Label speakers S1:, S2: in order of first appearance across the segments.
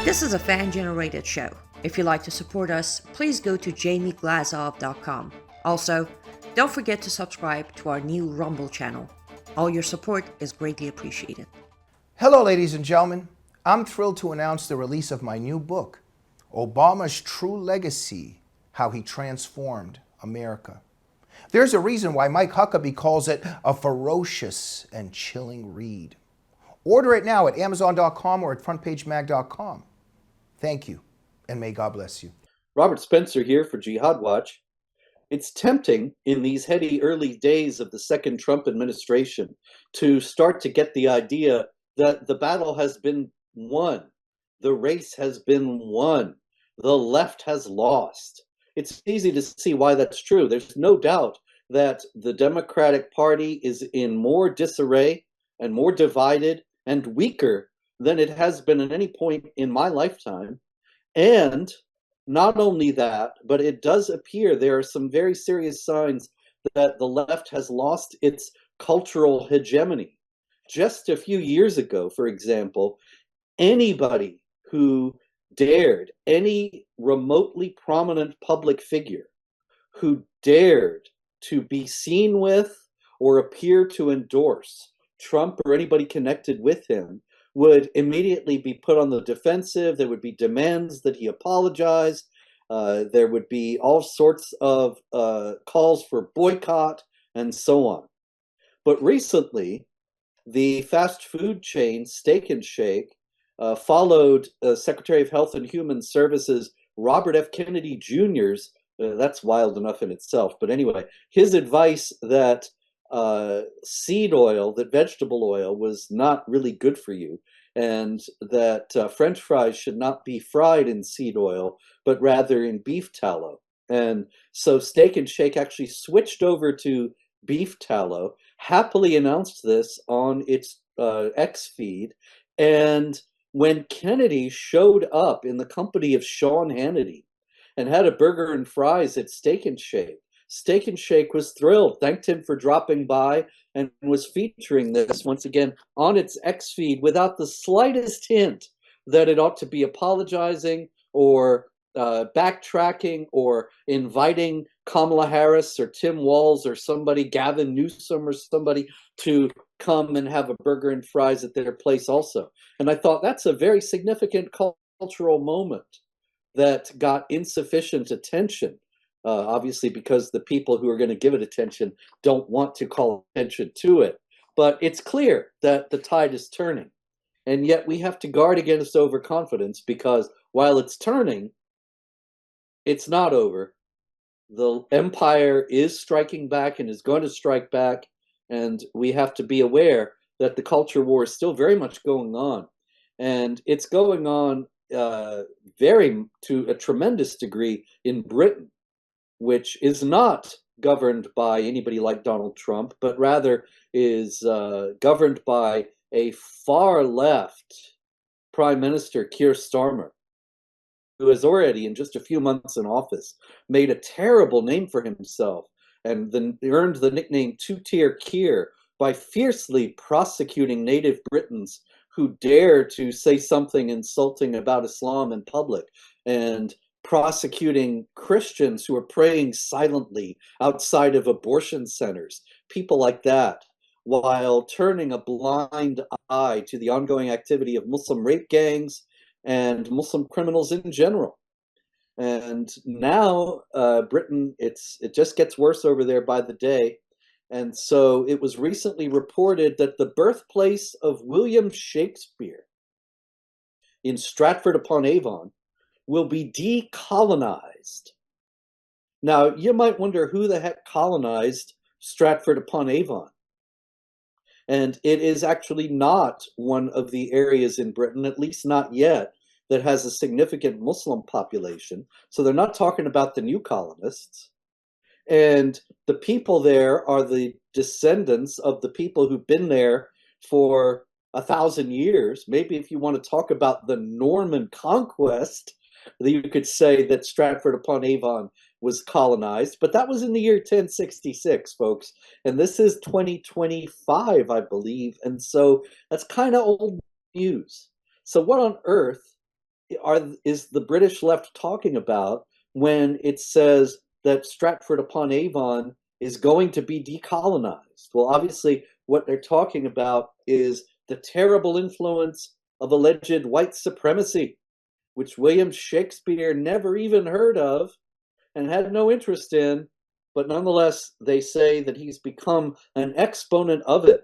S1: This is a fan-generated show. If you'd like to support us, please go to jamieglazov.com. Also, don't forget to subscribe to our new Rumble channel. All your support is greatly appreciated.
S2: Hello, ladies and gentlemen. I'm thrilled to announce the release of my new book, Obama's True Legacy: How He Transformed America. There's a reason why Mike Huckabee calls it a ferocious and chilling read. Order it now at Amazon.com or at FrontPageMag.com. Thank you, and may God bless you.
S3: Robert Spencer here for Jihad Watch. It's tempting in these heady early days of the second Trump administration to start to get the idea that the battle has been won, the race has been won, the left has lost. It's easy to see why that's true. There's no doubt that the Democratic Party is in more disarray and more divided and weaker than it has been at any point in my lifetime. And not only that, but it does appear there are some very serious signs that the left has lost its cultural hegemony. Just a few years ago, for example, anybody who dared, any remotely prominent public figure who dared to be seen with or appear to endorse Trump or anybody connected with him would immediately be put on the defensive. There would be demands that he apologize. There would be all sorts of calls for boycott and so on. But recently, the fast food chain Steak and Shake followed Secretary of Health and Human Services Robert F. Kennedy Jr.'s, that's wild enough in itself, but anyway, his advice that seed oil, that vegetable oil was not really good for you, and that French fries should not be fried in seed oil, but rather in beef tallow. And so Steak and Shake actually switched over to beef tallow, happily announced this on its X feed, and when Kennedy showed up in the company of Sean Hannity and had a burger and fries at Steak and Shake, Steak and Shake was thrilled, thanked him for dropping by, and was featuring this once again on its X feed without the slightest hint that it ought to be apologizing or backtracking or inviting Kamala Harris or Tim Walz or somebody, Gavin Newsom or somebody, to come and have a burger and fries at their place also. And I thought that's a very significant cultural moment that got insufficient attention. Obviously, because the people who are going to give it attention don't want to call attention to it. But it's clear that the tide is turning. And yet we have to guard against overconfidence, because while it's turning, it's not over. The empire is striking back and is going to strike back. And we have to be aware that the culture war is still very much going on. And it's going on to a tremendous degree in Britain, which is not governed by anybody like Donald Trump, but rather is governed by a far left Prime Minister, Keir Starmer, who has already, in just a few months in office, made a terrible name for himself and then earned the nickname Two-Tier Keir by fiercely prosecuting native Britons who dare to say something insulting about Islam in public, and prosecuting Christians who are praying silently outside of abortion centers, people like that, while turning a blind eye to the ongoing activity of Muslim rape gangs and Muslim criminals in general. And now Britain, it just gets worse over there by the day. And so it was recently reported that the birthplace of William Shakespeare in Stratford-upon-Avon will be decolonized. Now, you might wonder who the heck colonized Stratford-upon-Avon. And it is actually not one of the areas in Britain, at least not yet, that has a significant Muslim population. So they're not talking about the new colonists. And the people there are the descendants of the people who've been there for 1,000 years. Maybe if you want to talk about the Norman conquest, you could say that Stratford-upon-Avon was colonized, but that was in the year 1066, folks. And this is 2025, I believe. And so that's kind of old news. So what on earth is the British left talking about when it says that Stratford-upon-Avon is going to be decolonized? Well, obviously, what they're talking about is the terrible influence of alleged white supremacy, which William Shakespeare never even heard of and had no interest in, but nonetheless, they say that he's become an exponent of it.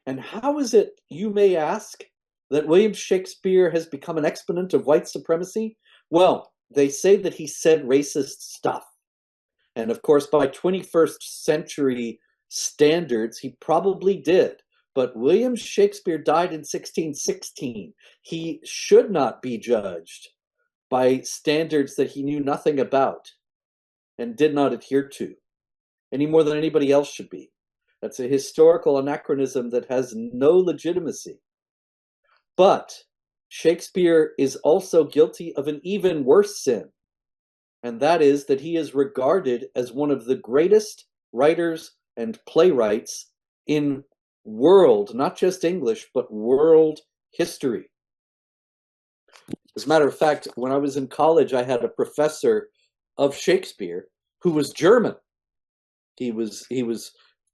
S3: And how is it, you may ask, that William Shakespeare has become an exponent of white supremacy? Well, they say that he said racist stuff. And of course, by 21st century standards, he probably did. But William Shakespeare died in 1616. He should not be judged by standards that he knew nothing about and did not adhere to, any more than anybody else should be. That's a historical anachronism that has no legitimacy. But Shakespeare is also guilty of an even worse sin, and that is that he is regarded as one of the greatest writers and playwrights in world, not just English, but world history. As a matter of fact, when I was in college, I had a professor of Shakespeare who was German. He was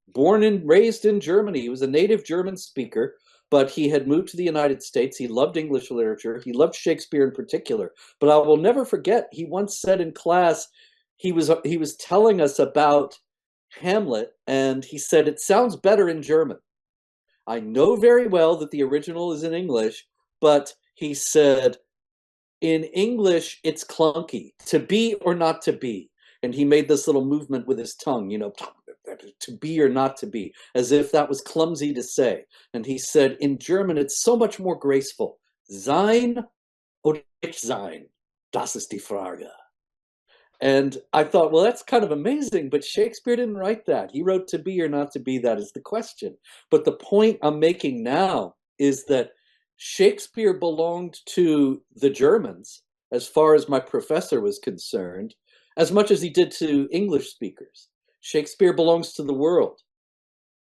S3: born and raised in Germany. He was a native German speaker, but he had moved to the United States. He loved English literature. He loved Shakespeare in particular. But I will never forget, he once said in class, he was telling us about Hamlet, and he said, "It sounds better in German." I know very well that the original is in English, but he said, in English, it's clunky, to be or not to be. And he made this little movement with his tongue, to be or not to be, as if that was clumsy to say. And he said, in German, it's so much more graceful. Sein oder nicht sein, das ist die Frage. And I thought, well, that's kind of amazing, but Shakespeare didn't write that. He wrote to be or not to be, that is the question. But the point I'm making now is that Shakespeare belonged to the Germans, as far as my professor was concerned, as much as he did to English speakers. Shakespeare belongs to the world.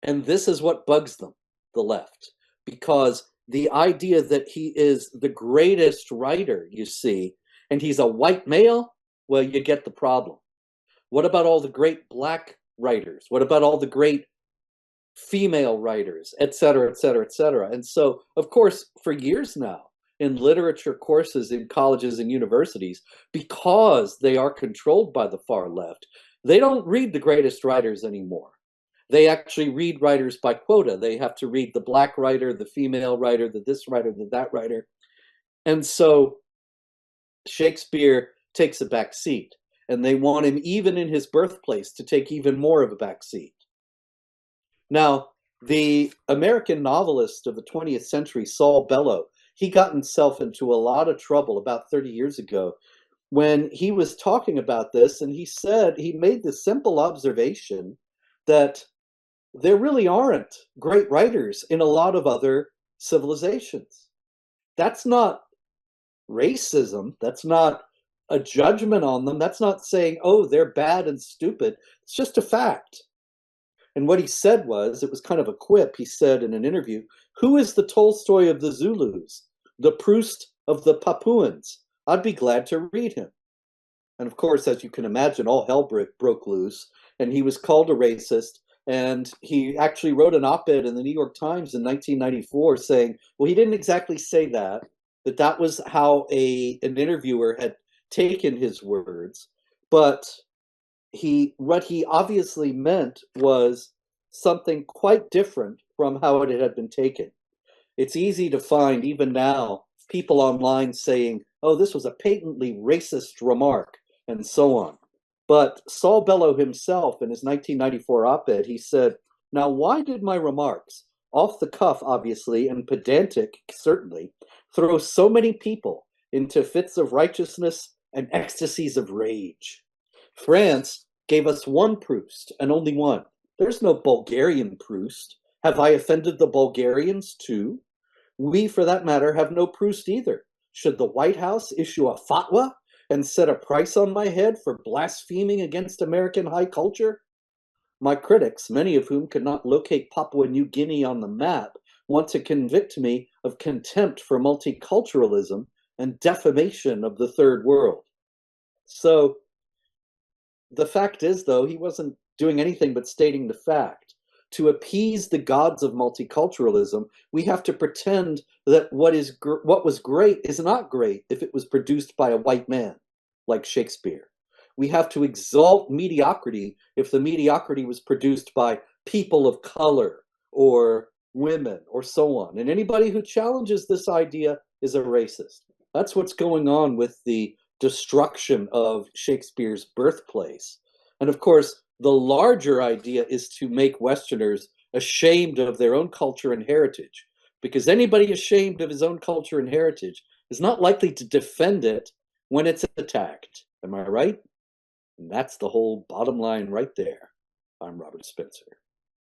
S3: And this is what bugs them, the left, because the idea that he is the greatest writer, you see, and he's a white male, well, you get the problem. What about all the great black writers? What about all the great female writers, et cetera, et cetera, et cetera? And so, of course, for years now, in literature courses in colleges and universities, because they are controlled by the far left, they don't read the greatest writers anymore. They actually read writers by quota. They have to read the black writer, the female writer, the this writer, the that writer. And so Shakespeare takes a back seat, and they want him, even in his birthplace, to take even more of a back seat. Now, the American novelist of the 20th century, Saul Bellow, he got himself into a lot of trouble about 30 years ago when he was talking about this, and he said, he made the simple observation that there really aren't great writers in a lot of other civilizations. That's not racism. That's not a judgment on them. That's not saying, oh, they're bad and stupid. It's just a fact. And what he said was, it was kind of a quip. He said in an interview, who is the Tolstoy of the Zulus, the Proust of the Papuans? I'd be glad to read him. And of course, as you can imagine, all hell broke loose, and he was called a racist. And he actually wrote an op-ed in the New York Times in 1994 saying, well, he didn't exactly say that that was how an interviewer had taken his words, but what he obviously meant was something quite different from how it had been taken. It's easy to find, even now, people online saying, oh, this was a patently racist remark, and so on. But Saul Bellow himself, in his 1994 op-ed, he said, now why did my remarks, off the cuff obviously, and pedantic certainly, throw so many people into fits of righteousness and ecstasies of rage? France gave us one Proust, and only one. There's no Bulgarian Proust. Have I offended the Bulgarians too? We, for that matter, have no Proust either. Should the White House issue a fatwa and set a price on my head for blaspheming against American high culture? My critics, many of whom could not locate Papua New Guinea on the map, want to convict me of contempt for multiculturalism and defamation of the third world. So the fact is, though, he wasn't doing anything but stating the fact. To appease the gods of multiculturalism, we have to pretend that what was great is not great if it was produced by a white man, like Shakespeare. We have to exalt mediocrity if the mediocrity was produced by people of color or women or so on. And anybody who challenges this idea is a racist. That's what's going on with the destruction of Shakespeare's Birthplace. And of course, the larger idea is to make Westerners ashamed of their own culture and heritage, because anybody ashamed of his own culture and heritage is not likely to defend it when it's attacked. Am I right? And that's the whole bottom line right there. I'm Robert Spencer.